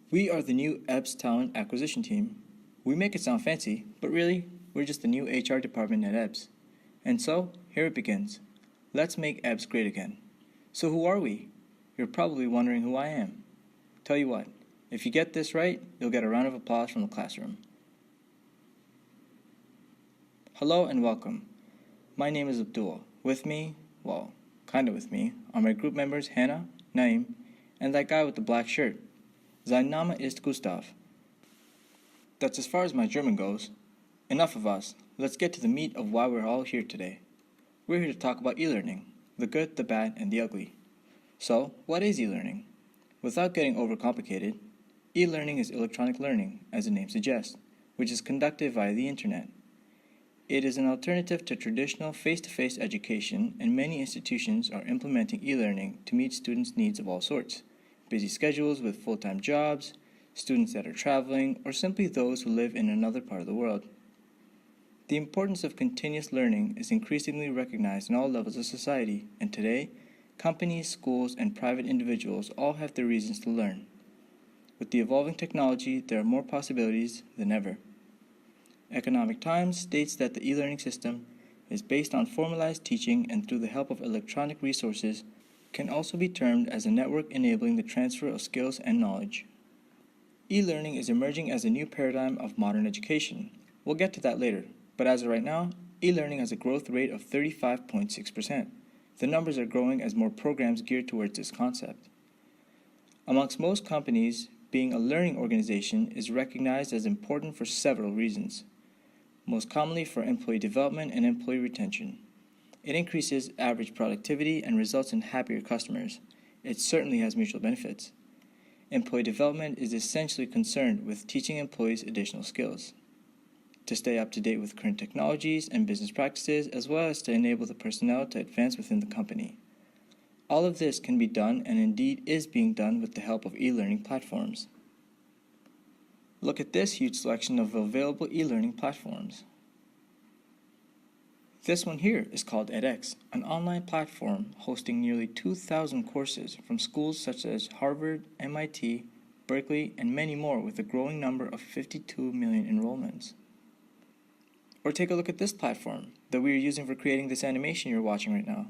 We are the new EBS talent acquisition team. We make it sound fancy, but really, we're just the new HR department at EBS. And so, here it begins. Let's make EBS great again. So who are we? You're probably wondering who I am. Tell you what, if you get this right, you'll get a round of applause from the classroom. Hello and welcome. My name is Abdul. With me, well, kinda with me, are my group members Hannah, Naim, and that guy with the black shirt. Sein Name ist Gustav. That's as far as my German goes. Enough of us. Let's get to the meat of why we're all here today. We're here to talk about e-learning, the good, the bad, and the ugly. So, what is e-learning? Without getting overcomplicated, e-learning is electronic learning, as the name suggests, which is conducted via the internet. It is an alternative to traditional face-to-face education, and many institutions are implementing e-learning to meet students' needs of all sorts. Busy schedules with full-time jobs, students that are traveling, or simply those who live in another part of the world. The importance of continuous learning is increasingly recognized in all levels of society, and today, companies, schools, and private individuals all have their reasons to learn. With the evolving technology, there are more possibilities than ever. Economic Times states that the e-learning system is based on formalized teaching and through the help of electronic resources can also be termed as a network enabling the transfer of skills and knowledge. E-learning is emerging as a new paradigm of modern education. We'll get to that later, but as of right now, e-learning has a growth rate of 35.6%. The numbers are growing as more programs gear towards this concept. Amongst most companies, being a learning organization is recognized as important for several reasons. Most commonly for employee development and employee retention. It increases average productivity and results in happier customers. It certainly has mutual benefits. Employee development is essentially concerned with teaching employees additional skills to stay up to date with current technologies and business practices, as well as to enable the personnel to advance within the company. All of this can be done and indeed is being done with the help of e-learning platforms. Look at this huge selection of available e-learning platforms. This one here is called edX, an online platform hosting nearly 2,000 courses from schools such as Harvard, MIT, Berkeley, and many more with a growing number of 52 million enrollments. Or take a look at this platform that we are using for creating this animation you're watching right now.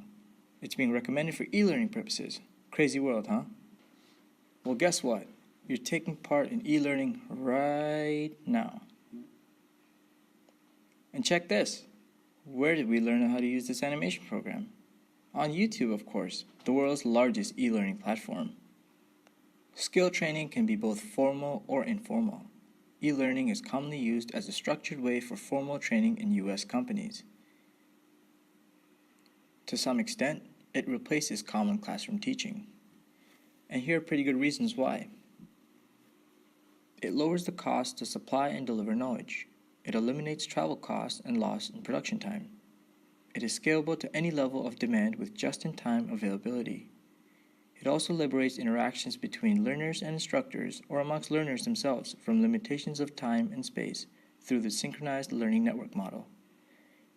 It's being recommended for e-learning purposes. Crazy world, huh? Well, guess what? You're taking part in e-learning right now. And check this. Where did we learn how to use this animation program? On YouTube, of course, the world's largest e-learning platform. Skill training can be both formal or informal. E-learning is commonly used as a structured way for formal training in U.S. companies. To some extent, it replaces common classroom teaching. And here are pretty good reasons why. It lowers the cost to supply and deliver knowledge. It eliminates travel costs and loss in production time. It is scalable to any level of demand with just-in-time availability. It also liberates interactions between learners and instructors or amongst learners themselves from limitations of time and space through the synchronized learning network model.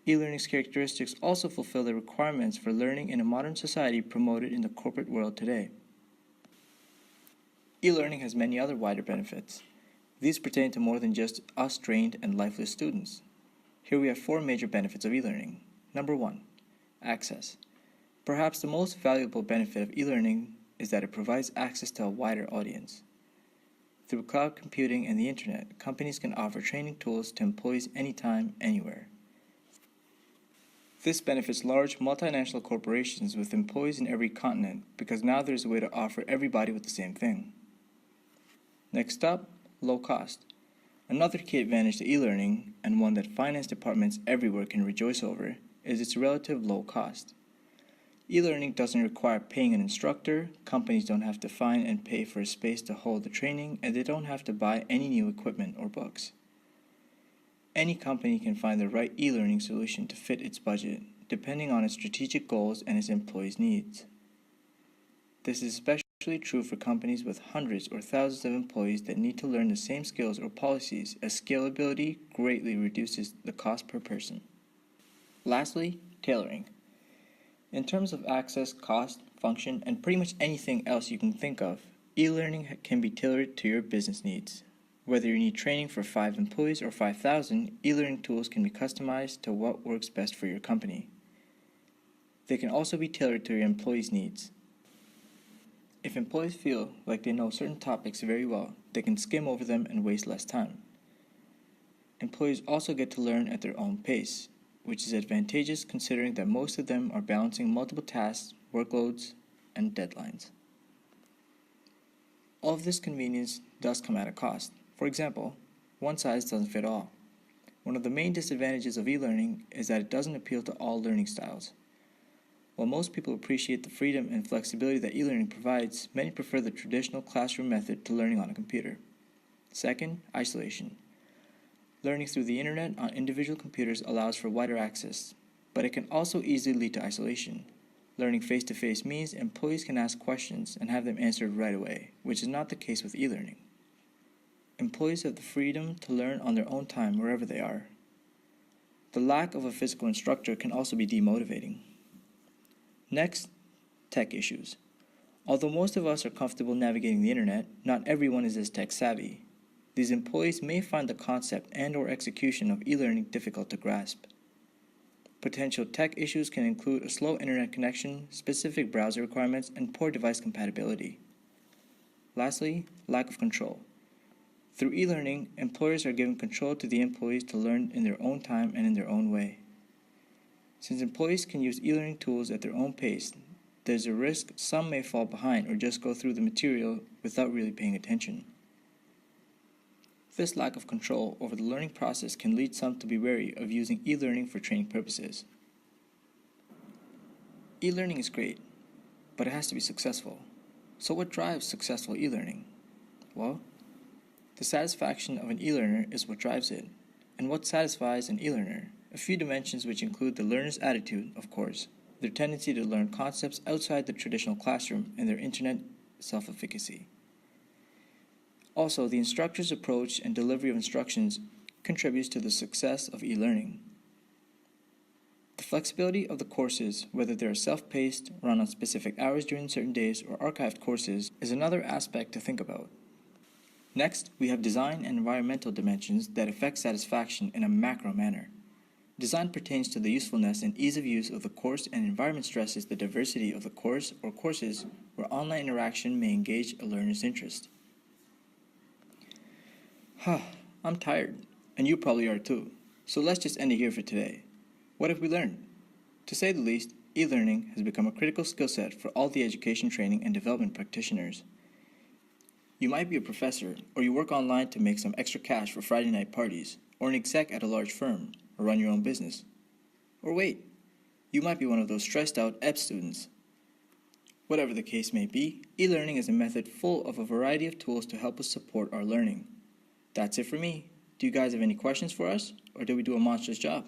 E-learning's characteristics also fulfill the requirements for learning in a modern society promoted in the corporate world today. E-learning has many other wider benefits. These pertain to more than just us trained and lifeless students. Here we have 4 major benefits of e-learning. Number 1, access. Perhaps the most valuable benefit of e-learning is that it provides access to a wider audience. Through cloud computing and the internet, companies can offer training tools to employees anytime, anywhere. This benefits large multinational corporations with employees in every continent because now there's a way to offer everybody with the same thing. Next up, low cost. Another key advantage to e-learning, and one that finance departments everywhere can rejoice over, is its relative low cost. E-learning doesn't require paying an instructor, companies don't have to find and pay for a space to hold the training, and they don't have to buy any new equipment or books. Any company can find the right e-learning solution to fit its budget, depending on its strategic goals and its employees' needs. This is especially true for companies with hundreds or thousands of employees that need to learn the same skills or policies, as scalability greatly reduces the cost per person. Lastly, tailoring. In terms of access, cost, function, and pretty much anything else you can think of, e-learning can be tailored to your business needs. Whether you need training for 5 employees or 5,000, e-learning tools can be customized to what works best for your company. They can also be tailored to your employees' needs. If employees feel like they know certain topics very well, they can skim over them and waste less time. Employees also get to learn at their own pace, which is advantageous considering that most of them are balancing multiple tasks, workloads, and deadlines. All of this convenience does come at a cost. For example, one size doesn't fit all. One of the main disadvantages of e-learning is that it doesn't appeal to all learning styles. While most people appreciate the freedom and flexibility that e-learning provides, many prefer the traditional classroom method to learning on a computer. Second, isolation. Learning through the internet on individual computers allows for wider access, but it can also easily lead to isolation. Learning face-to-face means employees can ask questions and have them answered right away, which is not the case with e-learning. Employees have the freedom to learn on their own time wherever they are. The lack of a physical instructor can also be demotivating. Next, tech issues. Although most of us are comfortable navigating the internet, not everyone is as tech savvy. These employees may find the concept and/or execution of e-learning difficult to grasp. Potential tech issues can include a slow internet connection, specific browser requirements, and poor device compatibility. Lastly, lack of control. Through e-learning, employers are giving control to the employees to learn in their own time and in their own way. Since employees can use e-learning tools at their own pace, there's a risk some may fall behind or just go through the material without really paying attention. This lack of control over the learning process can lead some to be wary of using e-learning for training purposes. E-learning is great, but it has to be successful. So what drives successful e-learning? Well, the satisfaction of an e-learner is what drives it. And what satisfies an e-learner? A few dimensions which include the learner's attitude, of course, their tendency to learn concepts outside the traditional classroom, and their internet self-efficacy. Also, the instructor's approach and delivery of instructions contributes to the success of e-learning. The flexibility of the courses, whether they are self-paced, run on specific hours during certain days, or archived courses, is another aspect to think about. Next, we have design and environmental dimensions that affect satisfaction in a macro manner. Design pertains to the usefulness and ease of use of the course, and environment stresses the diversity of the course or courses where online interaction may engage a learner's interest. I'm tired, and you probably are too. So let's just end it here for today. What have we learned? To say the least, e-learning has become a critical skill set for all the education training and development practitioners. You might be a professor, or you work online to make some extra cash for Friday night parties, or an exec at a large firm, or run your own business. Or wait, you might be one of those stressed out ep students. Whatever the case may be, e-learning is a method full of a variety of tools to help us support our learning. That's it for me. Do you guys have any questions for us, or did we do a monstrous job?